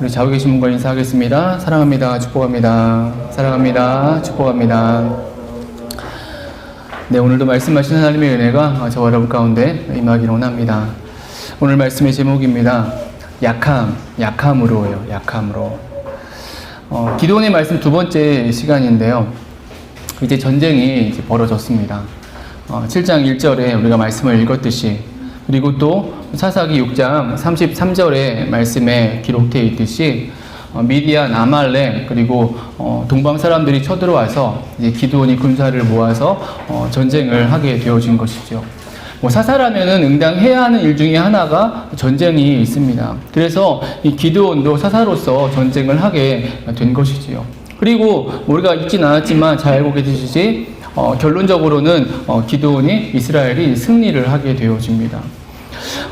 우리 좌우 계신 분과 인사하겠습니다. 사랑합니다. 축복합니다. 사랑합니다. 축복합니다. 네, 오늘도 말씀하신 하나님의 은혜가 저와 여러분 가운데 임하기를 원합니다. 오늘 말씀의 제목입니다. 약함으로요. 약함으로. 기도원의 말씀 두 번째 시간인데요. 이제 전쟁이 이제 벌어졌습니다. 7장 1절에 우리가 말씀을 읽었듯이, 그리고 또 사사기 6장 33절의 말씀에 기록되어 있듯이 미디안, 아말렉, 그리고 동방 사람들이 쳐들어와서 이제 기드온이 군사를 모아서 전쟁을 하게 되어진 것이죠. 사사라면은 응당해야 하는 일 중에 하나가 전쟁이 있습니다. 그래서 이 기드온도 사사로서 전쟁을 하게 된 것이지요. 그리고 우리가 읽진 않았지만 잘 알고 계시듯이 결론적으로는 기드온이 이스라엘이 승리를 하게 되어집니다.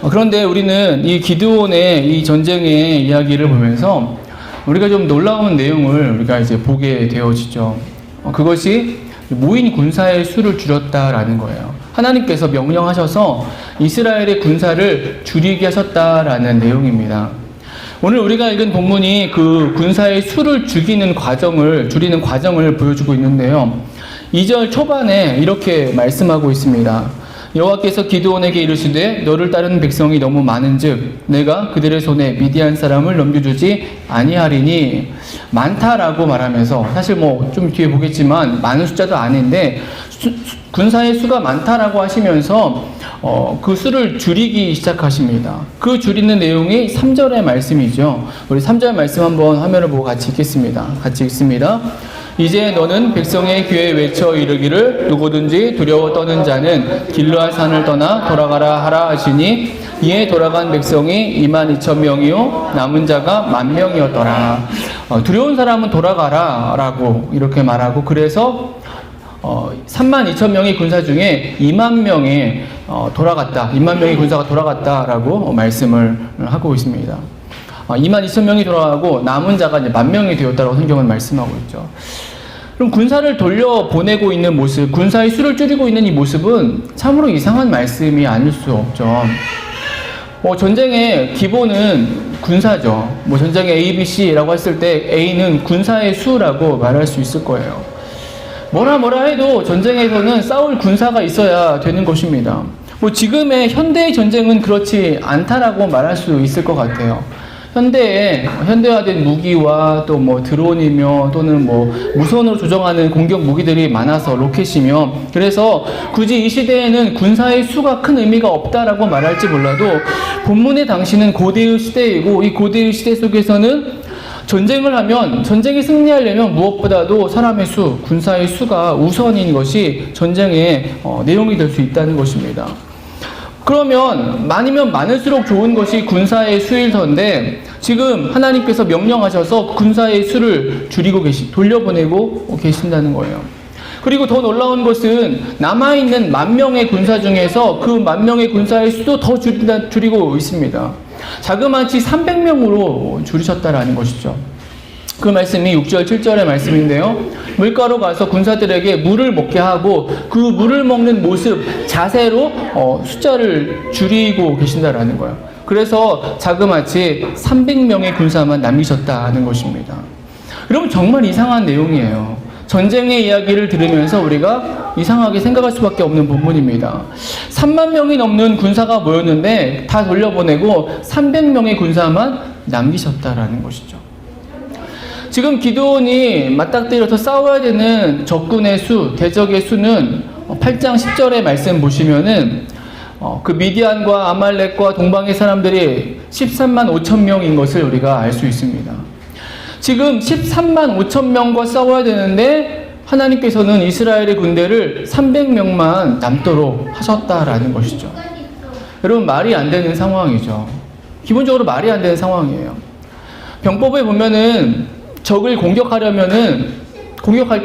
그런데 우리는 이 기드온의 이 전쟁의 이야기를 보면서 우리가 좀 놀라운 내용을 우리가 이제 보게 되어지죠. 그것이 모인 군사의 수를 줄였다라는 거예요. 하나님께서 명령하셔서 이스라엘의 군사를 줄이게 하셨다라는 내용입니다. 오늘 우리가 읽은 본문이 그 군사의 수를 줄이는 과정을 보여주고 있는데요. 2절 초반에 이렇게 말씀하고 있습니다. 여호와께서 기드온에게 이르시되 너를 따르는 백성이 너무 많은즉 내가 그들의 손에 미디안 사람을 넘겨주지 아니하리니, 많다라고 말하면서, 사실 좀 뒤에 보겠지만 많은 숫자도 아닌데 군사의 수가 많다라고 하시면서 그 수를 줄이기 시작하십니다. 그 줄이는 내용이 3절의 말씀이죠. 우리 3절 말씀 한번 화면을 보고 같이 읽겠습니다. 같이 읽습니다. 이제 너는 백성의 귀에 외쳐 이르기를 누구든지 두려워 떠는 자는 길르앗 산을 떠나 돌아가라 하라 하시니, 이에 돌아간 백성이 22,000명이요 남은 자가 10,000명이었더라. 두려운 사람은 돌아가라 라고 이렇게 말하고, 그래서 32,000명의 군사 중에 20,000명이 돌아갔다, 20,000명의 군사가 돌아갔다라고 말씀을 하고 있습니다. 22,000명이 돌아가고 남은 자가 이제 10,000명이 되었다고 성경은 말씀하고 있죠. 그럼 군사를 돌려보내고 있는 모습, 군사의 수를 줄이고 있는 이 모습은 참으로 이상한 말씀이 아닐 수 없죠. 전쟁의 기본은 군사죠. 전쟁의 A, B, C라고 했을 때 A는 군사의 수라고 말할 수 있을 거예요. 뭐라 해도 전쟁에서는 싸울 군사가 있어야 되는 것입니다. 지금의 현대의 전쟁은 그렇지 않다라고 말할 수 있을 것 같아요. 현대화된 무기와 또 드론이며 또는 무선으로 조정하는 공격 무기들이 많아서 로켓이며, 그래서 굳이 이 시대에는 군사의 수가 큰 의미가 없다라고 말할지 몰라도 본문의 당시는 고대의 시대이고, 이 고대의 시대 속에서는 전쟁에 승리하려면 무엇보다도 사람의 수, 군사의 수가 우선인 것이 전쟁의 내용이 될 수 있다는 것입니다. 그러면 많으면 많을수록 좋은 것이 군사의 수일 터인데, 지금 하나님께서 명령하셔서 군사의 수를 돌려보내고 계신다는 거예요. 그리고 더 놀라운 것은 남아있는 10,000명의 군사 중에서 그 10,000명의 군사의 수도 더 줄이고 있습니다. 자그마치 300명으로 줄이셨다라는 것이죠. 그 말씀이 6절, 7절의 말씀인데요. 물가로 가서 군사들에게 물을 먹게 하고 그 물을 먹는 모습, 자세로 숫자를 줄이고 계신다라는 거예요. 그래서 자그마치 300명의 군사만 남기셨다는 것입니다. 여러분, 정말 이상한 내용이에요. 전쟁의 이야기를 들으면서 우리가 이상하게 생각할 수밖에 없는 본문입니다. 3만 명이 넘는 군사가 모였는데 다 돌려보내고 300명의 군사만 남기셨다라는 것이죠. 지금 기드온이 맞닥뜨려서 싸워야 되는 적군의 수, 대적의 수는 8장 10절의 말씀 보시면은 그 미디안과 아말렉과 동방의 사람들이 13만 5천 명인 것을 우리가 알 수 있습니다. 지금 13만 5천 명과 싸워야 되는데 하나님께서는 이스라엘의 군대를 300명만 남도록 하셨다라는 것이죠. 여러분, 말이 안 되는 상황이죠. 기본적으로 말이 안 되는 상황이에요. 병법에 보면은 적을 공격할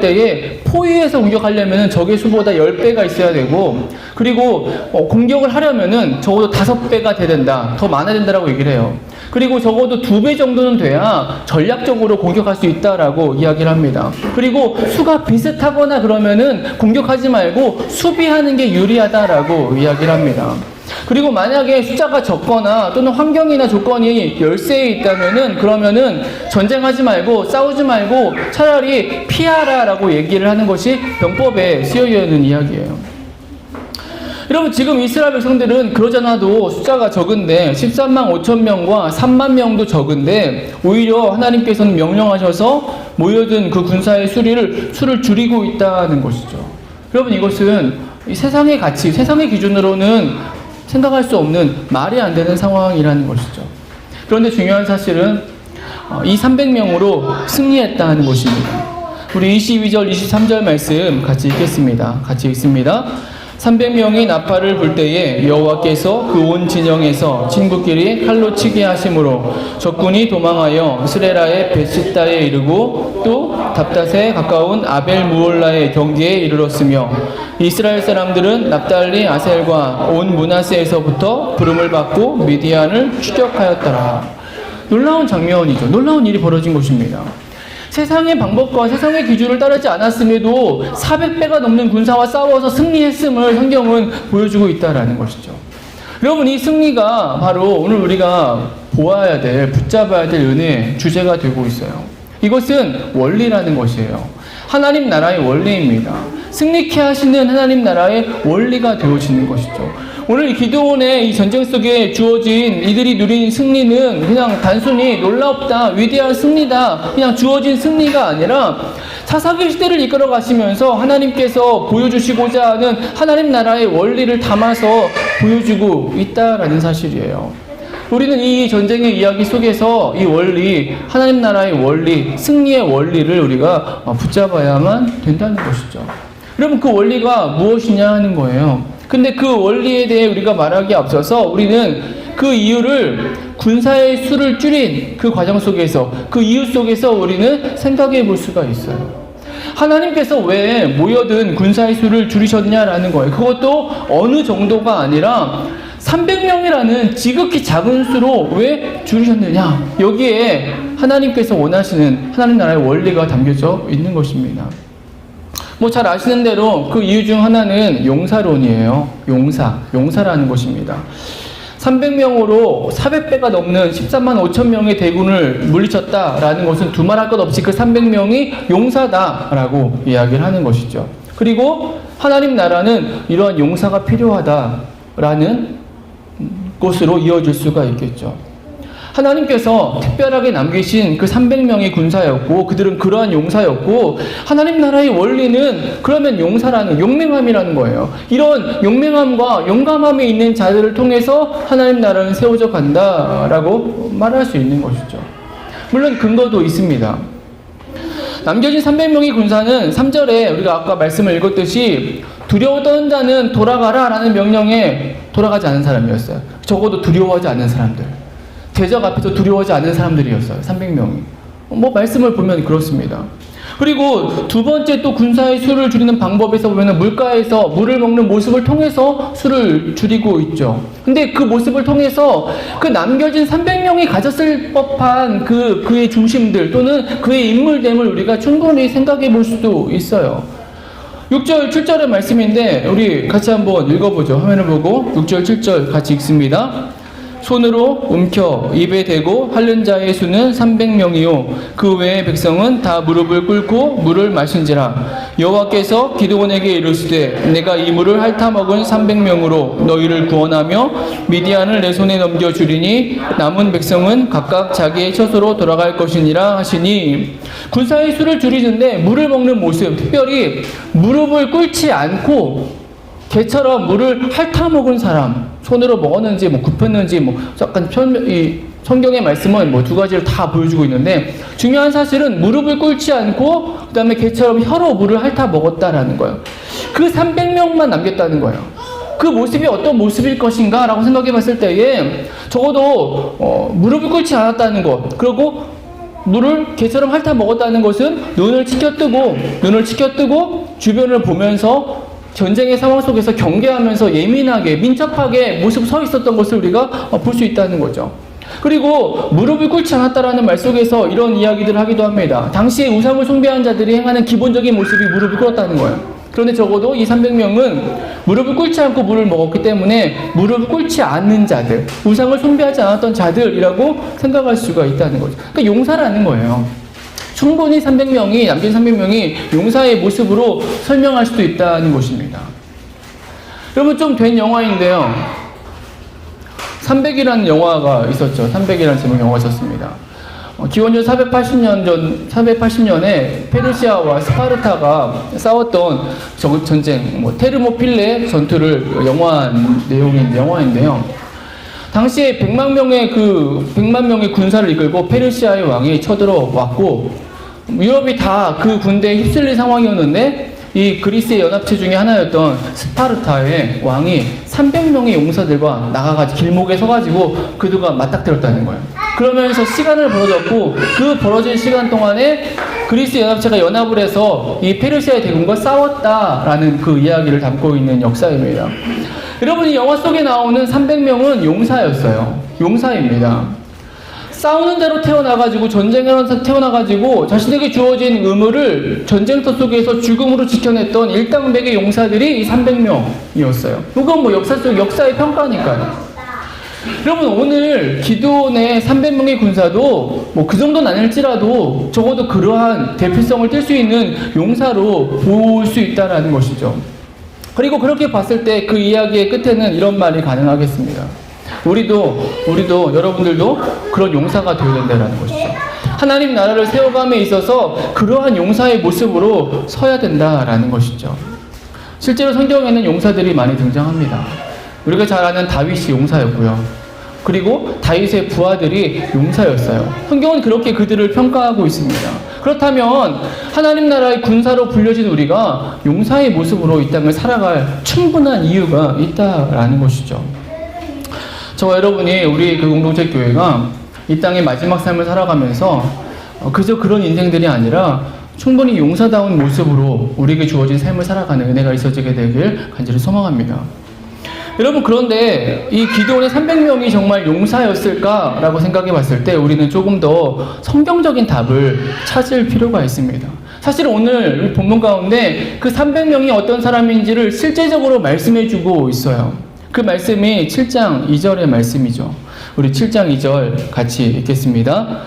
때에 포위해서 공격하려면은 적의 수보다 10배가 있어야 되고, 그리고 공격을 하려면은 적어도 5배가 돼야 된다, 더 많아야 된다라고 얘기를 해요. 그리고 적어도 2배 정도는 돼야 전략적으로 공격할 수 있다라고 이야기를 합니다. 그리고 수가 비슷하거나 그러면은 공격하지 말고 수비하는 게 유리하다라고 이야기를 합니다. 그리고 만약에 숫자가 적거나 또는 환경이나 조건이 열세에 있다면은 그러면은 전쟁하지 말고 싸우지 말고 차라리 피하라라고 얘기를 하는 것이 병법에 쓰여져 있는 이야기예요. 여러분, 지금 이스라엘 백성들은 그러잖아도 숫자가 적은데 13만 5천 명과 3만 명도 적은데 오히려 하나님께서는 명령하셔서 모여든 그 군사의 수를 줄이고 있다는 것이죠. 여러분, 이것은 이 세상의 가치, 세상의 기준으로는 생각할 수 없는 말이 안 되는 상황이라는 것이죠. 그런데 중요한 사실은 이 300명으로 승리했다는 것입니다. 우리 22절, 23절 말씀 같이 읽겠습니다. 같이 읽습니다. 300명이 나팔을 불 때에 여호와께서 그 온 진영에서 친구끼리 칼로 치게 하심으로 적군이 도망하여 스레라의 베시다에 이르고 또 답닷에 가까운 아벨 무올라의 경계에 이르렀으며 이스라엘 사람들은 납달리 아셀과 온 므낫세에서부터 부름을 받고 미디안을 추격하였더라. 놀라운 장면이죠. 놀라운 일이 벌어진 것입니다. 세상의 방법과 세상의 기준을 따르지 않았음에도 400배가 넘는 군사와 싸워서 승리했음을 성경은 보여주고 있다는 것이죠. 여러분, 이 승리가 바로 오늘 우리가 보아야 될, 붙잡아야 될 은혜의 주제가 되고 있어요. 이것은 원리라는 것이에요. 하나님 나라의 원리입니다. 승리케 하시는 하나님 나라의 원리가 되어지는 것이죠. 오늘 이 기드온의 이 전쟁 속에 주어진 이들이 누린 승리는 그냥 단순히 놀랍다, 위대한 승리다, 그냥 주어진 승리가 아니라 사사기 시대를 이끌어 가시면서 하나님께서 보여주시고자 하는 하나님 나라의 원리를 담아서 보여주고 있다라는 사실이에요. 우리는 이 전쟁의 이야기 속에서 이 원리, 하나님 나라의 원리, 승리의 원리를 우리가 붙잡아야만 된다는 것이죠. 여러분, 그 원리가 무엇이냐 하는 거예요. 근데 그 원리에 대해 우리가 말하기에 앞서서 우리는 그 이유를 군사의 수를 줄인 그 과정 속에서, 그 이유 속에서 우리는 생각해 볼 수가 있어요. 하나님께서 왜 모여든 군사의 수를 줄이셨냐라는 거예요. 그것도 어느 정도가 아니라 300명이라는 지극히 작은 수로 왜 줄이셨느냐. 여기에 하나님께서 원하시는 하나님 나라의 원리가 담겨져 있는 것입니다. 잘 아시는 대로 그 이유 중 하나는 용사론이에요. 용사라는 것입니다. 300명으로 400배가 넘는 13만 5천 명의 대군을 물리쳤다라는 것은 두말할 것 없이 그 300명이 용사다라고 이야기를 하는 것이죠. 그리고 하나님 나라는 이러한 용사가 필요하다라는 것으로 이어질 수가 있겠죠. 하나님께서 특별하게 남기신 그 300명의 군사였고 그들은 그러한 용사였고 하나님 나라의 원리는 그러면 용맹함이라는 거예요. 이런 용맹함과 용감함이 있는 자들을 통해서 하나님 나라는 세워져 간다라고 말할 수 있는 것이죠. 물론 근거도 있습니다. 남겨진 300명의 군사는 3절에 우리가 아까 말씀을 읽었듯이 두려워 떠는 자는 돌아가라 라는 명령에 돌아가지 않은 사람이었어요. 적어도 두려워하지 않는 사람들. 대적 앞에서 두려워하지 않는 사람들이었어요. 300명이. 말씀을 보면 그렇습니다. 그리고 두 번째 또 군사의 수를 줄이는 방법에서 보면 물가에서 물을 먹는 모습을 통해서 수를 줄이고 있죠. 근데 그 모습을 통해서 그 남겨진 300명이 가졌을 법한 그의 중심들 또는 그의 인물됨을 우리가 충분히 생각해 볼 수도 있어요. 6절, 7절의 말씀인데 우리 같이 한번 읽어보죠. 화면을 보고 6절, 7절 같이 읽습니다. 손으로 움켜 입에 대고 핥는 자의 수는 300명이요 그 외의 백성은 다 무릎을 꿇고 물을 마신지라. 여호와께서 기드온에게 이르시되 내가 이 물을 핥아 먹은 300명으로 너희를 구원하며 미디안을 내 손에 넘겨 주리니 남은 백성은 각각 자기의 처소로 돌아갈 것이니라 하시니, 군사의 수를 줄이는데 물을 먹는 모습, 특별히 무릎을 꿇지 않고 개처럼 물을 핥아 먹은 사람, 손으로 먹었는지 굽혔는지 약간 이 성경의 말씀은 두 가지를 다 보여주고 있는데 중요한 사실은 무릎을 꿇지 않고 그 다음에 개처럼 혀로 물을 핥아 먹었다라는 거예요. 그 300명만 남겼다는 거예요. 그 모습이 어떤 모습일 것인가 라고 생각해 봤을 때에 적어도 무릎을 꿇지 않았다는 것, 그리고 물을 개처럼 핥아 먹었다는 것은 눈을 치켜뜨고 주변을 보면서 전쟁의 상황 속에서 경계하면서 예민하게 민첩하게 모습 서 있었던 것을 우리가 볼 수 있다는 거죠. 그리고 무릎을 꿇지 않았다라는 말 속에서 이런 이야기들을 하기도 합니다. 당시에 우상을 숭배한 자들이 행하는 기본적인 모습이 무릎을 꿇었다는 거예요. 그런데 적어도 이 300명은 무릎을 꿇지 않고 물을 먹었기 때문에 무릎을 꿇지 않는 자들, 우상을 숭배하지 않았던 자들이라고 생각할 수가 있다는 거죠. 그러니까 용사라는 거예요. 충분히 300명이, 남긴 300명이 용사의 모습으로 설명할 수도 있다는 것입니다. 여러분, 좀 된 영화인데요. 300이라는 영화가 있었죠. 300이라는 제목 영화가 있었습니다. 기원전 480년에 페르시아와 스파르타가 싸웠던 전쟁, 테르모필레 전투를 영화한 영화인데요. 당시에 100만 명의 군사를 이끌고 페르시아의 왕이 쳐들어왔고, 유럽이 다 그 군대에 휩쓸린 상황이었는데, 이 그리스의 연합체 중에 하나였던 스파르타의 왕이 300명의 용사들과 나가가지고 길목에 서가지고 그들과 맞닥뜨렸다는 거예요. 그러면서 시간을 벌어졌고, 그 벌어진 시간 동안에 그리스 연합체가 연합을 해서 이 페르시아의 대군과 싸웠다라는 그 이야기를 담고 있는 역사입니다. 여러분, 이 영화 속에 나오는 300명은 용사였어요. 용사입니다. 싸우는 대로 태어나가지고, 전쟁에서 태어나가지고 자신에게 주어진 의무를 전쟁터 속에서 죽음으로 지켜냈던 일당백의 용사들이 이 300명이었어요. 이건 역사의 평가니까요. 여러분, 오늘 기드온의 300명의 군사도 그 정도는 아닐지라도 적어도 그러한 대표성을 띨 수 있는 용사로 볼 수 있다는 것이죠. 그리고 그렇게 봤을 때 그 이야기의 끝에는 이런 말이 가능하겠습니다. 우리도 여러분들도 그런 용사가 되어야 된다는 것이죠. 하나님 나라를 세워감에 있어서 그러한 용사의 모습으로 서야 된다라는 것이죠. 실제로 성경에는 용사들이 많이 등장합니다. 우리가 잘 아는 다윗이 용사였고요. 그리고 다윗의 부하들이 용사였어요. 성경은 그렇게 그들을 평가하고 있습니다. 그렇다면 하나님 나라의 군사로 불려진 우리가 용사의 모습으로 이 땅을 살아갈 충분한 이유가 있다라는 것이죠. 저와 여러분이 우리 그 공동체 교회가 이 땅의 마지막 삶을 살아가면서 그저 그런 인생들이 아니라 충분히 용사다운 모습으로 우리에게 주어진 삶을 살아가는 은혜가 있어지게 되길 간절히 소망합니다. 여러분, 그런데 이 기드온의 300명이 정말 용사였을까라고 생각해 봤을 때 우리는 조금 더 성경적인 답을 찾을 필요가 있습니다. 사실 오늘 본문 가운데 그 300명이 어떤 사람인지를 실제적으로 말씀해 주고 있어요. 그 말씀이 7장 2절의 말씀이죠. 우리 7장 2절 같이 읽겠습니다.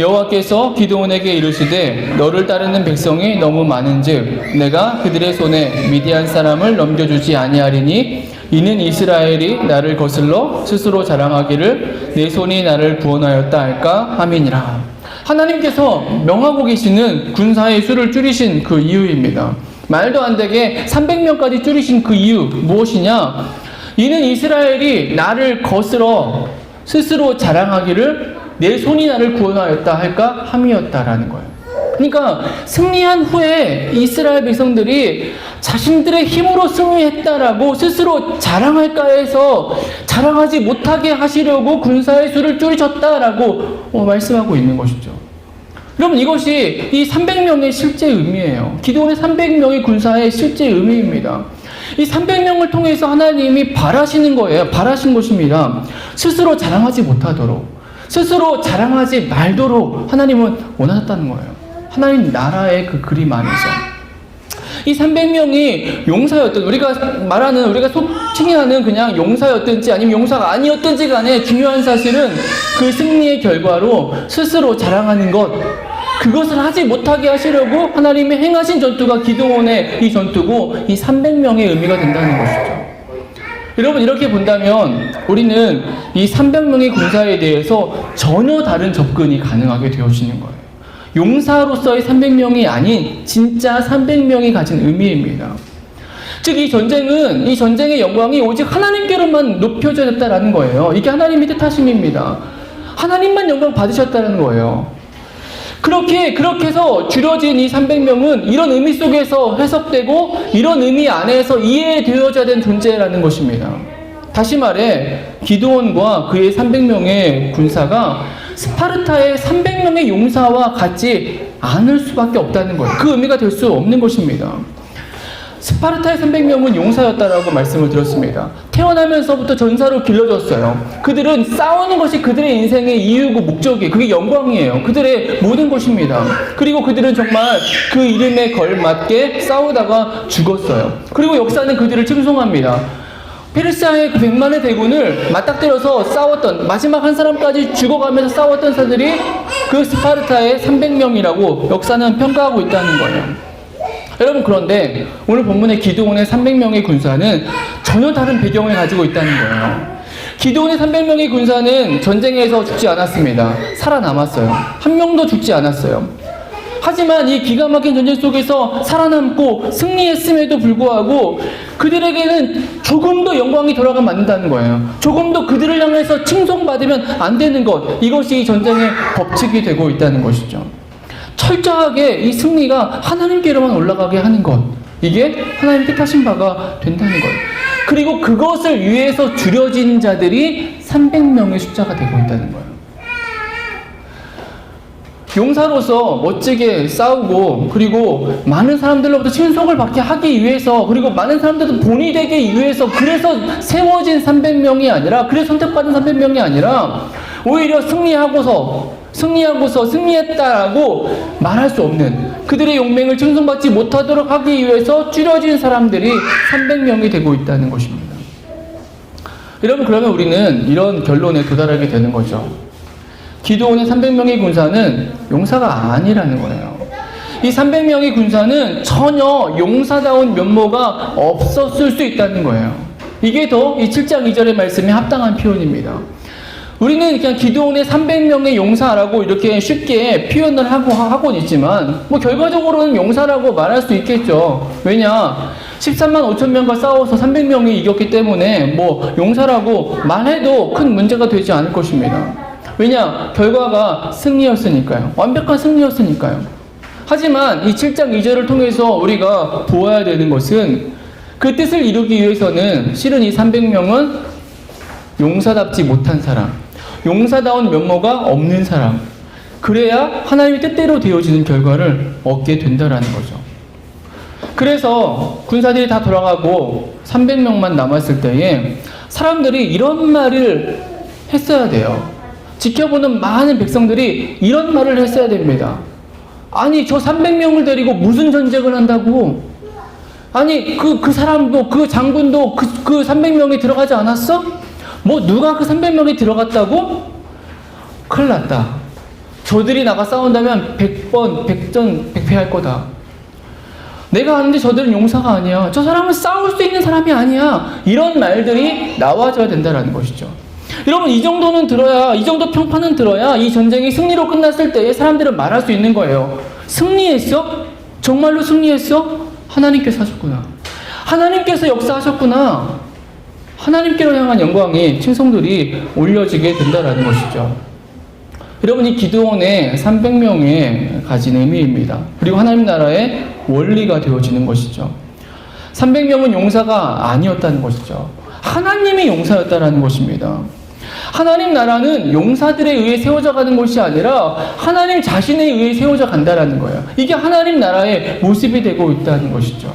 여호와께서 기드온에게 이르시되 너를 따르는 백성이 너무 많은즉 내가 그들의 손에 미디안 사람을 넘겨주지 아니하리니 이는 이스라엘이 나를 거슬러 스스로 자랑하기를 내 손이 나를 구원하였다 할까 함이니라. 하나님께서 명하고 계시는 군사의 수를 줄이신 그 이유입니다. 말도 안 되게 300명까지 줄이신 그 이유 무엇이냐? 이는 이스라엘이 나를 거스러 스스로 자랑하기를 내 손이 나를 구원하였다 할까 함이었다라는 거예요. 그러니까 승리한 후에 이스라엘 백성들이 자신들의 힘으로 승리했다라고 스스로 자랑할까 해서 자랑하지 못하게 하시려고 군사의 수를 줄이셨다라고 말씀하고 있는 것이죠. 여러분, 이것이 이 300명의 실제 의미예요. 기드온의 300명의 군사의 실제 의미입니다. 이 300명을 통해서 하나님이 바라시는 거예요. 바라신 것입니다. 스스로 자랑하지 못하도록, 스스로 자랑하지 말도록 하나님은 원하셨다는 거예요. 하나님 나라의 그 그림 안에서. 이 300명이 용사였던, 우리가 속칭히 하는 그냥 용사였든지 아니면 용사가 아니었든지 간에 중요한 사실은 그 승리의 결과로 스스로 자랑하는 것, 그것을 하지 못하게 하시려고 하나님이 행하신 전투가 기드온의 이 전투고 이 300명의 의미가 된다는 것이죠. 여러분, 이렇게 본다면 우리는 이 300명의 군사에 대해서 전혀 다른 접근이 가능하게 되어지는 거예요. 용사로서의 300명이 아닌 진짜 300명이 가진 의미입니다. 즉, 이 전쟁의 영광이 오직 하나님께로만 높여졌다라는 거예요. 이게 하나님의 뜻하심입니다. 하나님만 영광 받으셨다는 거예요. 그렇게 해서 줄여진 이 300명은 이런 의미 속에서 해석되고 이런 의미 안에서 이해되어져야 되는 존재라는 것입니다. 다시 말해, 기드온과 그의 300명의 군사가 스파르타의 300명의 용사와 같지 않을 수밖에 없다는 거예요. 그 의미가 될 수 없는 것입니다. 스파르타의 300명은 용사였다라고 말씀을 드렸습니다. 태어나면서부터 전사로 길러졌어요. 그들은 싸우는 것이 그들의 인생의 이유고 목적이에요. 그게 영광이에요. 그들의 모든 것입니다. 그리고 그들은 정말 그 이름에 걸맞게 싸우다가 죽었어요. 그리고 역사는 그들을 칭송합니다. 페르시아의 그 100만의 대군을 맞닥뜨려서 싸웠던, 마지막 한 사람까지 죽어가면서 싸웠던 사들이 그 스파르타의 300명이라고 역사는 평가하고 있다는 거예요. 여러분, 그런데 오늘 본문의 기드온의 300명의 군사는 전혀 다른 배경을 가지고 있다는 거예요. 기드온의 300명의 군사는 전쟁에서 죽지 않았습니다. 살아남았어요. 한 명도 죽지 않았어요. 하지만 이 기가 막힌 전쟁 속에서 살아남고 승리했음에도 불구하고 그들에게는 조금도 영광이 돌아가면 안 된다는 거예요. 조금도 그들을 향해서 칭송받으면 안 되는 것, 이것이 이 전쟁의 법칙이 되고 있다는 것이죠. 철저하게 이 승리가 하나님께로만 올라가게 하는 것, 이게 하나님 뜻하신 바가 된다는 거예요. 그리고 그것을 위해서 줄여진 자들이 300명의 숫자가 되고 있다는 거예요. 용사로서 멋지게 싸우고, 그리고 많은 사람들로부터 칭송을 받게 하기 위해서, 그리고 많은 사람들도 본이 되기 위해서, 그래서 세워진 300명이 아니라, 그래서 선택받은 300명이 아니라, 오히려 승리했다라고 말할 수 없는, 그들의 용맹을 칭송받지 못하도록 하기 위해서 줄여진 사람들이 300명이 되고 있다는 것입니다. 여러분, 그러면 우리는 이런 결론에 도달하게 되는 거죠. 기드온의 300명의 군사는 용사가 아니라는 거예요. 이 300명의 군사는 전혀 용사다운 면모가 없었을 수 있다는 거예요. 이게 더 이 7장 2절의 말씀에 합당한 표현입니다. 우리는 그냥 기드온의 300명의 용사라고 이렇게 쉽게 표현을 하곤 있지만, 결과적으로는 용사라고 말할 수 있겠죠. 왜냐? 13만 5천 명과 싸워서 300명이 이겼기 때문에 용사라고 말해도 큰 문제가 되지 않을 것입니다. 왜냐? 결과가 승리였으니까요. 완벽한 승리였으니까요. 하지만 이 7장 2절을 통해서 우리가 보아야 되는 것은, 그 뜻을 이루기 위해서는 실은 이 300명은 용사답지 못한 사람, 용사다운 면모가 없는 사람, 그래야 하나님의 뜻대로 되어지는 결과를 얻게 된다라는 거죠. 그래서 군사들이 다 돌아가고 300명만 남았을 때에 사람들이 이런 말을 했어야 돼요. 지켜보는 많은 백성들이 이런 말을 했어야 됩니다. 아니, 저 300명을 데리고 무슨 전쟁을 한다고? 아니, 그 사람도, 그 장군도 그 300명이 들어가지 않았어? 누가 그 300명이 들어갔다고? 큰일 났다. 저들이 나가 싸운다면 100번, 100전, 100패할 거다. 내가 아는데 저들은 용사가 아니야. 저 사람은 싸울 수 있는 사람이 아니야. 이런 말들이 나와줘야 된다는 것이죠. 여러분, 이 정도는 들어야, 이 정도 평판은 들어야 이 전쟁이 승리로 끝났을 때에 사람들은 말할 수 있는 거예요. 승리했어? 정말로 승리했어? 하나님께서 하셨구나. 하나님께서 역사하셨구나. 하나님께로 향한 영광이, 칭송들이 올려지게 된다라는 것이죠. 여러분, 이 기드온의 300명에 가진 의미입니다. 그리고 하나님 나라의 원리가 되어지는 것이죠. 300명은 용사가 아니었다는 것이죠. 하나님이 용사였다라는 것입니다. 하나님 나라는 용사들에 의해 세워져 가는 것이 아니라 하나님 자신에 의해 세워져 간다라는 거예요. 이게 하나님 나라의 모습이 되고 있다는 것이죠.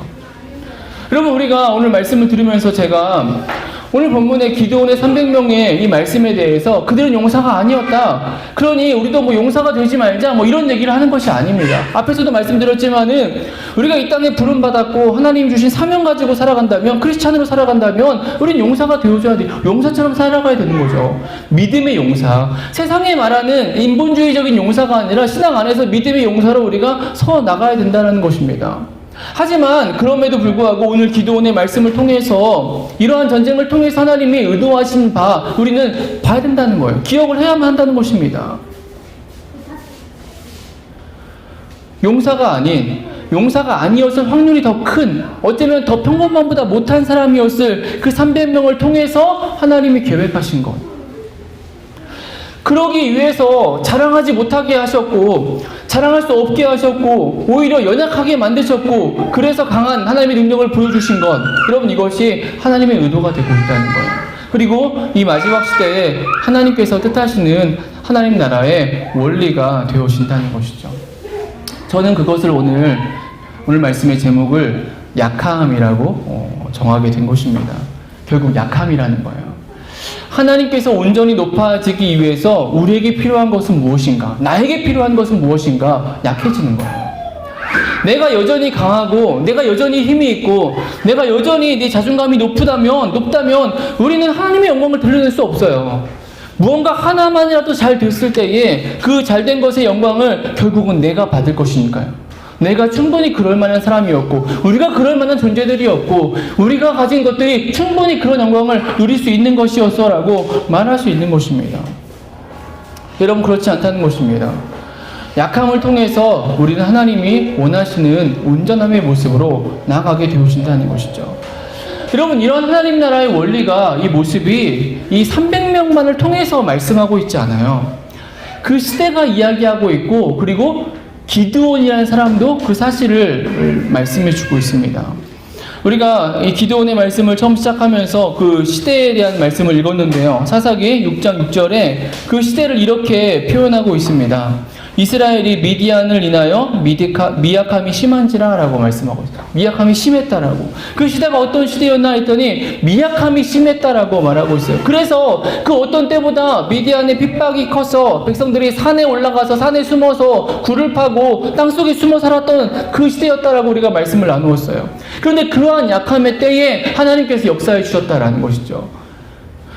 여러분, 우리가 오늘 말씀을 들으면서 제가 오늘 본문의 기드온의 300명의 이 말씀에 대해서 그들은 용사가 아니었다, 그러니 우리도 용사가 되지 말자, 이런 얘기를 하는 것이 아닙니다. 앞에서도 말씀드렸지만은 우리가 이 땅에 부름받았고 하나님 주신 사명 가지고 살아간다면, 크리스찬으로 살아간다면 우린 용사가 되어줘야 돼요. 용사처럼 살아가야 되는 거죠. 믿음의 용사, 세상에 말하는 인본주의적인 용사가 아니라 신앙 안에서 믿음의 용사로 우리가 서 나가야 된다는 것입니다. 하지만 그럼에도 불구하고 오늘 기드온의 말씀을 통해서, 이러한 전쟁을 통해서 하나님이 의도하신 바 우리는 봐야 된다는 거예요. 기억을 해야만 한다는 것입니다. 용사가 아니었을 확률이 더 큰, 어쩌면 더 평범함보다 못한 사람이었을 그 300명을 통해서 하나님이 계획하신 것, 그러기 위해서 자랑하지 못하게 하셨고, 자랑할 수 없게 하셨고, 오히려 연약하게 만드셨고, 그래서 강한 하나님의 능력을 보여주신 것, 여러분, 이것이 하나님의 의도가 되고 있다는 거예요. 그리고 이 마지막 시대에 하나님께서 뜻하시는 하나님 나라의 원리가 되어진다는 것이죠. 저는 그것을 오늘 말씀의 제목을 약함이라고 정하게 된 것입니다. 결국 약함이라는 거예요. 하나님께서 온전히 높아지기 위해서 우리에게 필요한 것은 무엇인가? 나에게 필요한 것은 무엇인가? 약해지는 거예요. 내가 여전히 강하고 내가 여전히 힘이 있고 내가 여전히 내 자존감이 높다면 우리는 하나님의 영광을 드러낼 수 없어요. 무언가 하나만이라도 잘 됐을 때에 그 잘된 것의 영광을 결국은 내가 받을 것이니까요. 내가 충분히 그럴 만한 사람이었고 우리가 그럴 만한 존재들이었고 우리가 가진 것들이 충분히 그런 영광을 누릴 수 있는 것이었어 라고 말할 수 있는 것입니다. 여러분, 그렇지 않다는 것입니다. 약함을 통해서 우리는 하나님이 원하시는 온전함의 모습으로 나아가게 되어진다는 것이죠. 여러분, 이런 하나님 나라의 원리가, 이 모습이 이 300명만을 통해서 말씀하고 있지 않아요. 그 시대가 이야기하고 있고, 그리고 기드온이라는 사람도 그 사실을 말씀해 주고 있습니다. 우리가 이 기드온의 말씀을 처음 시작하면서 그 시대에 대한 말씀을 읽었는데요. 사사기 6장 6절에 그 시대를 이렇게 표현하고 있습니다. 이스라엘이 미디안을 인하여 미약함이 심한지라 라고 말씀하고 있어요. 미약함이 심했다라고. 그 시대가 어떤 시대였나 했더니 미약함이 심했다라고 말하고 있어요. 그래서 그 어떤 때보다 미디안의 핍박이 커서 백성들이 산에 올라가서 산에 숨어서 굴을 파고 땅속에 숨어 살았던 그 시대였다라고 우리가 말씀을 나누었어요. 그런데 그러한 약함의 때에 하나님께서 역사해 주셨다라는 것이죠.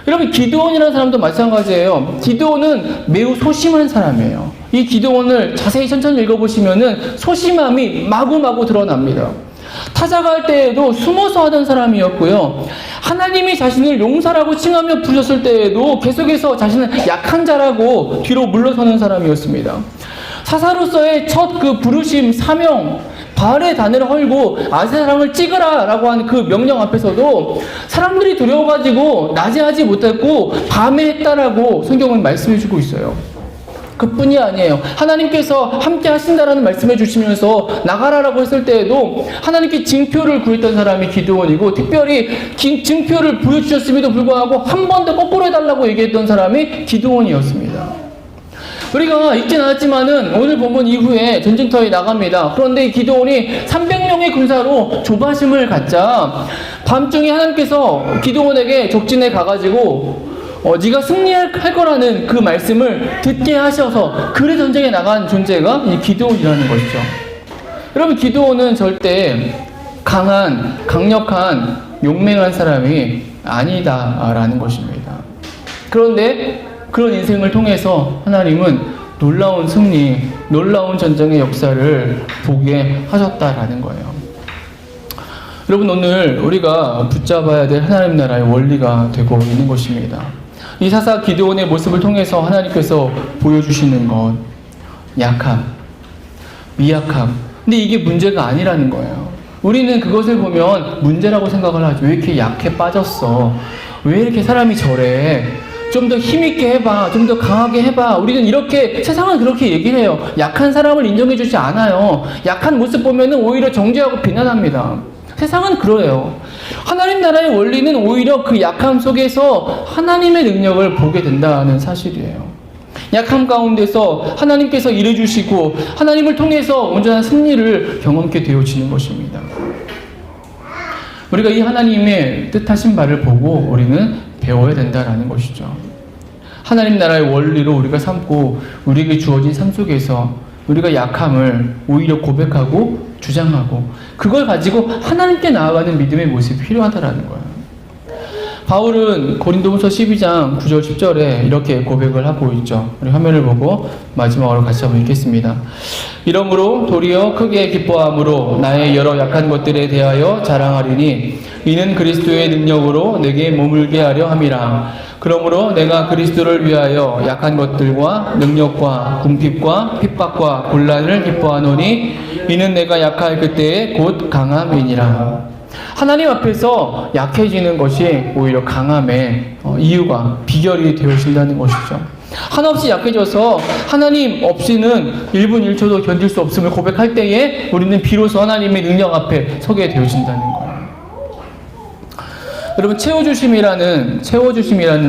여러분, 기드온이라는 사람도 마찬가지예요. 기드온은 매우 소심한 사람이에요. 이 기드온을 자세히 천천히 읽어보시면은 소심함이 마구마구 드러납니다. 타작할 때에도 숨어서 하던 사람이었고요. 하나님이 자신을 용사라고 칭하며 부르셨을 때에도 계속해서 자신은 약한 자라고 뒤로 물러서는 사람이었습니다. 사사로서의 첫 그 부르심, 사명, 바알의 단을 헐고 아세랑을 찍으라 라고 하는 그 명령 앞에서도 사람들이 두려워가지고 낮에 하지 못했고 밤에 했다라고 성경은 말씀해 주고 있어요. 그뿐이 아니에요. 하나님께서 함께 하신다라는 말씀해 주시면서 나가라라고 했을 때에도 하나님께 징표를 구했던 사람이 기드온이고, 특별히 징표를 보여주셨음에도 불구하고 한 번 더 거꾸로 해달라고 얘기했던 사람이 기드온이었습니다. 우리가 읽진 않았지만은 오늘 본문 이후에 전쟁터에 나갑니다. 그런데 이 기드온이 300명의 군사로 조바심을 갖자 밤중에 하나님께서 기드온에게 적진에 가가지고 네가 승리할 거라는 그 말씀을 듣게 하셔서 그래 전쟁에 나간 존재가 이 기드온이라는 것이죠. 여러분, 기드온은 절대 강한, 강력한, 용맹한 사람이 아니다라는 것입니다. 그런데 그런 인생을 통해서 하나님은 놀라운 승리, 놀라운 전쟁의 역사를 보게 하셨다라는 거예요. 여러분, 오늘 우리가 붙잡아야 될 하나님 나라의 원리가 되고 있는 것입니다. 이 사사 기드온의 모습을 통해서 하나님께서 보여주시는 것, 약함, 미약함. 근데 이게 문제가 아니라는 거예요. 우리는 그것을 보면 문제라고 생각을 하죠. 왜 이렇게 약해 빠졌어? 왜 이렇게 사람이 저래? 좀 더 힘있게 해봐. 좀 더 강하게 해봐. 우리는 이렇게, 세상은 그렇게 얘기를 해요. 약한 사람을 인정해주지 않아요. 약한 모습 보면은 오히려 정죄하고 비난합니다. 세상은 그래요. 하나님 나라의 원리는 오히려 그 약함 속에서 하나님의 능력을 보게 된다는 사실이에요. 약함 가운데서 하나님께서 일해주시고 하나님을 통해서 온전한 승리를 경험케 되어지는 것입니다. 우리가 이 하나님의 뜻하신 바를 보고 우리는 배워야 된다는 것이죠. 하나님 나라의 원리로 우리가 삼고 우리에게 주어진 삶 속에서 우리가 약함을 오히려 고백하고 주장하고 그걸 가지고 하나님께 나아가는 믿음의 모습이 필요하다는 거예요. 바울은 고린도후서 12장 9절 10절에 이렇게 고백을 하고 있죠. 우리 화면을 보고 마지막으로 같이 한번 읽겠습니다. 이러므로 도리어 크게 기뻐함으로 나의 여러 약한 것들에 대하여 자랑하리니 이는 그리스도의 능력으로 내게 머물게 하려 함이라. 그러므로 내가 그리스도를 위하여 약한 것들과 능력과 궁핍과 핍박과 곤란을 기뻐하노니 이는 내가 약할 그때에 곧 강함이니라. 하나님 앞에서 약해지는 것이 오히려 강함의 이유가 비결이 되어진다는 것이죠. 한없이 약해져서 하나님 없이는 1분 1초도 견딜 수 없음을 고백할 때에 우리는 비로소 하나님의 능력 앞에 서게 되어진다는 거예요. 여러분, 채워주심이라는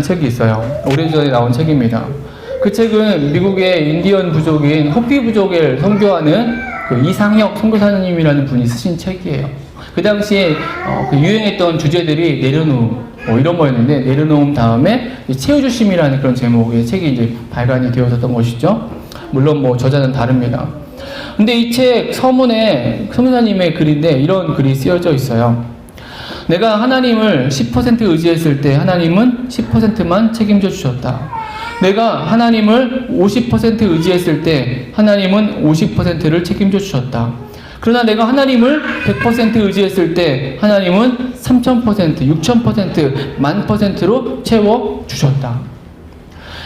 책이 있어요. 오래전에 나온 책입니다. 그 책은 미국의 인디언 부족인 호피 부족을 선교하는 그 이상혁 선교사님이라는 분이 쓰신 책이에요. 그 당시에 그 유행했던 주제들이 내려놓음 이런 거였는데, 내려놓은 다음에 채워주심이라는 그런 제목의 책이 이제 발간이 되어졌던 것이죠. 물론 뭐 저자는 다릅니다. 근데 이 책 서문에 서문사님의 글인데 이런 글이 쓰여져 있어요. 내가 하나님을 10% 의지했을 때 하나님은 10%만 책임져 주셨다. 내가 하나님을 50% 의지했을 때 하나님은 50%를 책임져 주셨다. 그러나 내가 하나님을 100% 의지했을 때 하나님은 3000%, 6000%, 10,000%로 채워 주셨다.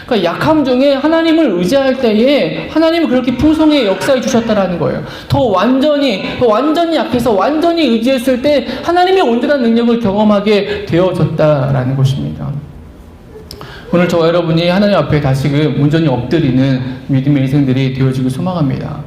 그러니까 약함 중에 하나님을 의지할 때에 하나님은 그렇게 풍성히 역사해 주셨다라는 거예요. 더 완전히 약해서 완전히 의지했을 때 하나님의 온전한 능력을 경험하게 되어졌다라는 것입니다. 오늘 저와 여러분이 하나님 앞에 다시금 온전히 엎드리는 믿음의 인생들이 되어지길 소망합니다.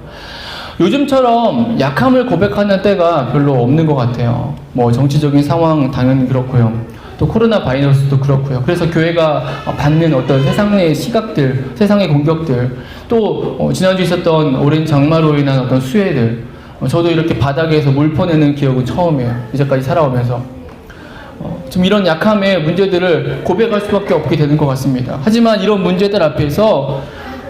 요즘처럼 약함을 고백하는 때가 별로 없는 것 같아요. 뭐 정치적인 상황 당연히 그렇고요. 또 코로나 바이러스도 그렇고요. 그래서 교회가 받는 어떤 세상의 시각들, 세상의 공격들, 또 지난주 있었던 오랜 장마로 인한 어떤 수해들, 저도 이렇게 바닥에서 물 퍼내는 기억은 처음이에요. 이제까지 살아오면서 좀 이런 약함의 문제들을 고백할 수밖에 없게 되는 것 같습니다. 하지만 이런 문제들 앞에서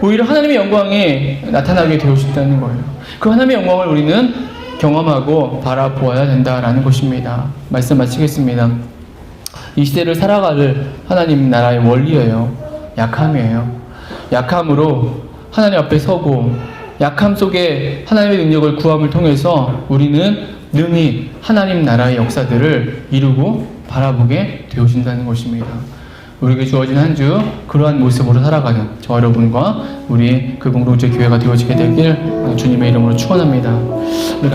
오히려 하나님의 영광이 나타나게 되어진다는 거예요. 그 하나님의 영광을 우리는 경험하고 바라보아야 된다라는 것입니다. 말씀 마치겠습니다. 이 시대를 살아갈 하나님 나라의 원리예요. 약함이에요. 약함으로 하나님 앞에 서고 약함 속에 하나님의 능력을 구함을 통해서 우리는 능히 하나님 나라의 역사들을 이루고 바라보게 되어진다는 것입니다. 우리에게 주어진 한 주 그러한 모습으로 살아가는 저와 여러분과 우리 그 공동체 교회가 되어지게 되길 주님의 이름으로 축원합니다.